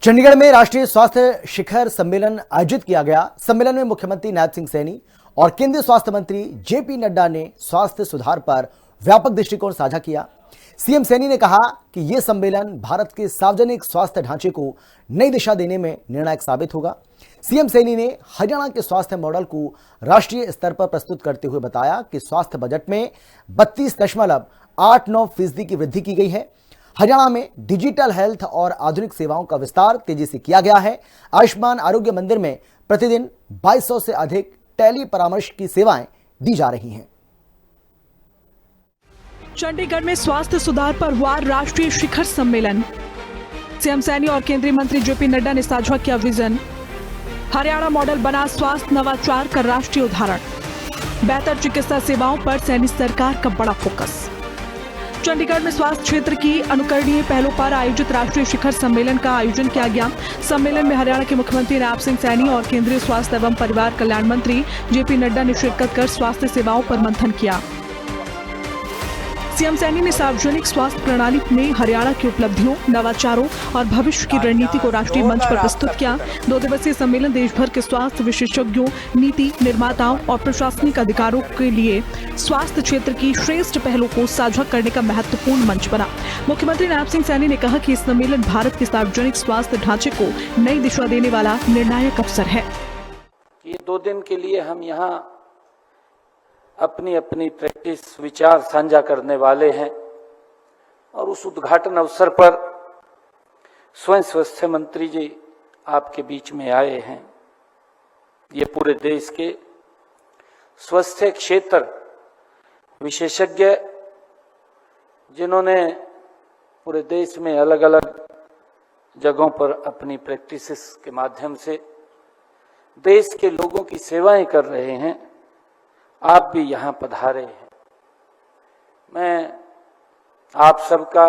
चंडीगढ़ में राष्ट्रीय स्वास्थ्य शिखर सम्मेलन आयोजित किया गया। सम्मेलन में मुख्यमंत्री नायब सिंह सैनी और केंद्रीय स्वास्थ्य मंत्री जेपी नड्डा ने स्वास्थ्य सुधार पर व्यापक दृष्टिकोण साझा किया। सीएम सैनी ने कहा कि यह सम्मेलन भारत के सार्वजनिक स्वास्थ्य ढांचे को नई दिशा देने में निर्णायक साबित होगा। सीएम सैनी ने हरियाणा के स्वास्थ्य मॉडल को राष्ट्रीय स्तर पर प्रस्तुत करते हुए बताया कि स्वास्थ्य बजट में 32.89% की वृद्धि की गई है। हरियाणा में डिजिटल हेल्थ और आधुनिक सेवाओं का विस्तार तेजी से किया गया है। आयुष्मान आरोग्य मंदिर में प्रतिदिन 2200 से अधिक टेली परामर्श की सेवाएं दी जा रही हैं। चंडीगढ़ में स्वास्थ्य सुधार पर हुआ राष्ट्रीय शिखर सम्मेलन। सीएम सैनी और केंद्रीय मंत्री जेपी नड्डा ने साझा किया विजन। हरियाणा मॉडल बना स्वास्थ्य नवाचार का राष्ट्रीय उदाहरण। बेहतर चिकित्सा सेवाओं पर सैनी सरकार का बड़ा फोकस। चंडीगढ़ में स्वास्थ्य क्षेत्र की अनुकरणीय पहलों पर आयोजित राष्ट्रीय शिखर सम्मेलन का आयोजन किया गया। सम्मेलन में हरियाणा के मुख्यमंत्री नायब सिंह सैनी और केंद्रीय स्वास्थ्य एवं परिवार कल्याण मंत्री जेपी नड्डा ने शिरकत कर स्वास्थ्य सेवाओं पर मंथन किया। सीएम सैनी ने सार्वजनिक स्वास्थ्य प्रणाली में हरियाणा की उपलब्धियों, नवाचारों और भविष्य की रणनीति को राष्ट्रीय मंच पर प्रस्तुत किया। 2 दिवसीय सम्मेलन देश भर के स्वास्थ्य विशेषज्ञों, नीति निर्माताओं और प्रशासनिक अधिकारियों के लिए स्वास्थ्य क्षेत्र की श्रेष्ठ पहलों को साझा करने का महत्वपूर्ण मंच बना। मुख्यमंत्री नायब सिंह सैनी ने कहा कि इस सम्मेलन भारत के सार्वजनिक स्वास्थ्य ढांचे को नई दिशा देने वाला निर्णायक अवसर है। ये 2 दिन के लिए हम यहाँ अपनी अपनी प्रैक्टिस विचार साझा करने वाले हैं और उस उद्घाटन अवसर पर स्वयं स्वास्थ्य मंत्री जी आपके बीच में आए हैं। ये पूरे देश के स्वास्थ्य क्षेत्र विशेषज्ञ जिन्होंने पूरे देश में अलग अलग जगहों पर अपनी प्रैक्टिसेस के माध्यम से देश के लोगों की सेवाएं कर रहे हैं, आप भी यहाँ पधारे हैं। मैं आप सबका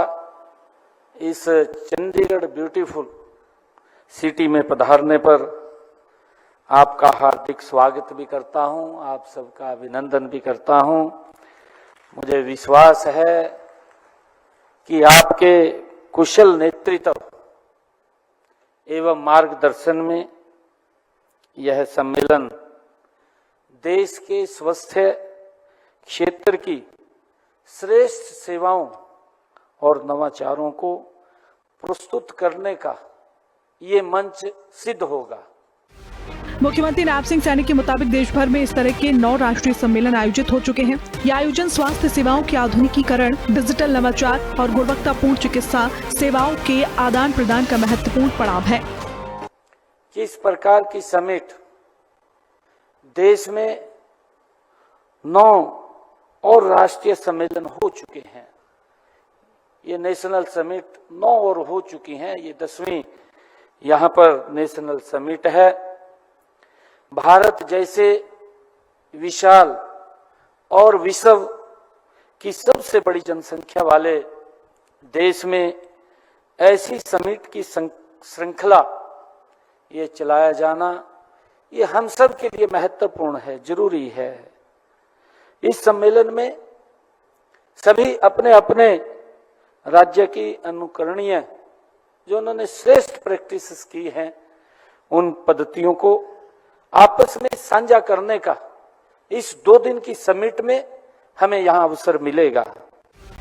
इस चंडीगढ़ ब्यूटीफुल सिटी में पधारने पर आपका हार्दिक स्वागत भी करता हूँ, आप सबका अभिनंदन भी करता हूँ। मुझे विश्वास है कि आपके कुशल नेतृत्व एवं मार्गदर्शन में यह सम्मेलन देश के स्वास्थ्य क्षेत्र की श्रेष्ठ सेवाओं और नवाचारों को प्रस्तुत करने का ये मंच सिद्ध होगा। मुख्यमंत्री नायब सिंह सैनी के मुताबिक देश भर में इस तरह के 9 राष्ट्रीय सम्मेलन आयोजित हो चुके हैं। ये आयोजन स्वास्थ्य सेवाओं के आधुनिकीकरण, डिजिटल नवाचार और गुणवत्तापूर्ण चिकित्सा सेवाओं के आदान प्रदान का महत्वपूर्ण पड़ाव है। किस प्रकार की समिट देश में 9 और राष्ट्रीय सम्मेलन हो चुके हैं। ये नेशनल समिट 9 और हो चुकी हैं, ये 10वीं यहाँ पर नेशनल समिट है। भारत जैसे विशाल और विश्व की सबसे बड़ी जनसंख्या वाले देश में ऐसी समिट की श्रृंखला ये चलाया जाना ये हम सब के लिए महत्वपूर्ण है, जरूरी है। इस सम्मेलन में सभी अपने अपने राज्य की अनुकरणीय जो उन्होंने श्रेष्ठ प्रैक्टिसेस की हैं उन पद्धतियों को आपस में साझा करने का इस 2 दिन की समिट में हमें यहाँ अवसर मिलेगा।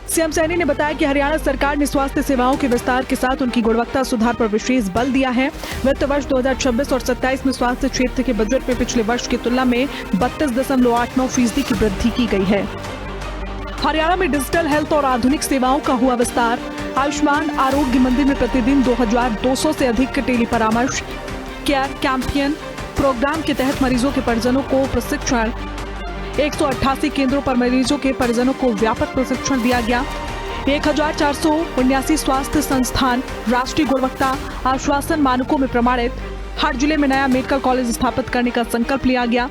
सीएम सैनी ने बताया कि हरियाणा सरकार ने स्वास्थ्य सेवाओं के विस्तार के साथ उनकी गुणवत्ता सुधार पर विशेष बल दिया है। वित्त वर्ष 2026 और 27 में स्वास्थ्य क्षेत्र के बजट में पिछले वर्ष की तुलना में 32.89% की वृद्धि की गई है। हरियाणा में डिजिटल हेल्थ और आधुनिक सेवाओं का हुआ विस्तार। आयुष्मान आरोग्य मंदिर में प्रतिदिन 2200 से अधिक टेली परामर्श। केयर कैंपियन प्रोग्राम के तहत मरीजों के परिजनों को प्रशिक्षण। 188 केंद्रों पर मरीजों के परिजनों को व्यापक प्रशिक्षण दिया गया। 1479 स्वास्थ्य संस्थान राष्ट्रीय गुणवत्ता आश्वासन मानकों में प्रमाणित। हर जिले में नया मेडिकल कॉलेज स्थापित करने का संकल्प लिया गया।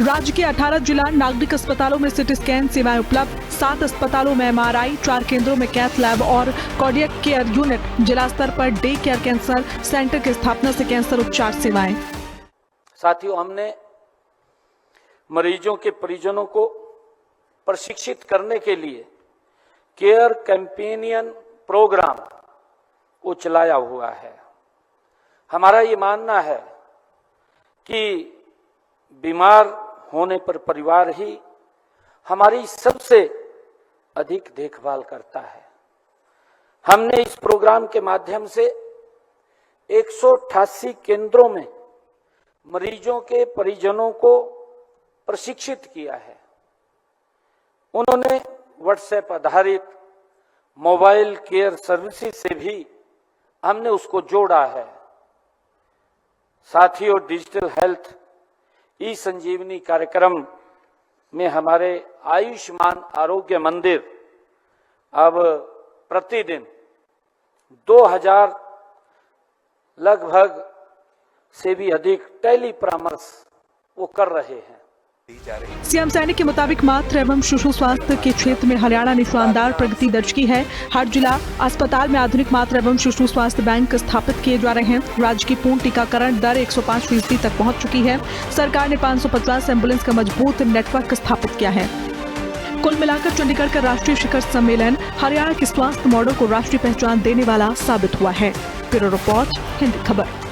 राज्य के 18 जिला नागरिक अस्पतालों में सिटी स्कैन सेवाएं उपलब्ध। 7 अस्पतालों में MRI, 4 केंद्रों में कैथ लैब और कार्डियक केयर यूनिट। जिला स्तर per day care cancer centre की स्थापना से कैंसर उपचार सेवाएं। साथियों, हमने मरीजों के परिजनों को प्रशिक्षित करने के लिए केयर कैंपेनियन प्रोग्राम को चलाया हुआ है। हमारा ये मानना है कि बीमार होने पर परिवार ही हमारी सबसे अधिक देखभाल करता है। हमने इस प्रोग्राम के माध्यम से 188 केंद्रों में मरीजों के परिजनों को प्रशिक्षित किया है। उन्होंने व्हाट्सएप आधारित मोबाइल केयर सर्विसेज से भी हमने उसको जोड़ा है। साथ ही और डिजिटल हेल्थ ई संजीवनी कार्यक्रम में हमारे आयुष्मान आरोग्य मंदिर अब प्रतिदिन 2000 लगभग से भी अधिक टेली परामर्श वो कर रहे हैं। सीएम सैनी के मुताबिक मातृ एवं शिशु स्वास्थ्य के क्षेत्र में हरियाणा ने शानदार प्रगति दर्ज की है। हर जिला अस्पताल में आधुनिक मातृ एवं शिशु स्वास्थ्य बैंक स्थापित किए जा रहे हैं। राज्य की पूर्ण टीकाकरण दर 105% तक पहुंच चुकी है। सरकार ने 550 एम्बुलेंस का मजबूत नेटवर्क स्थापित किया है। कुल मिलाकर चंडीगढ़ का राष्ट्रीय शिखर सम्मेलन हरियाणा के स्वास्थ्य मॉडल को राष्ट्रीय पहचान देने वाला साबित हुआ है। ब्यूरो रिपोर्ट, हिंदी खबर।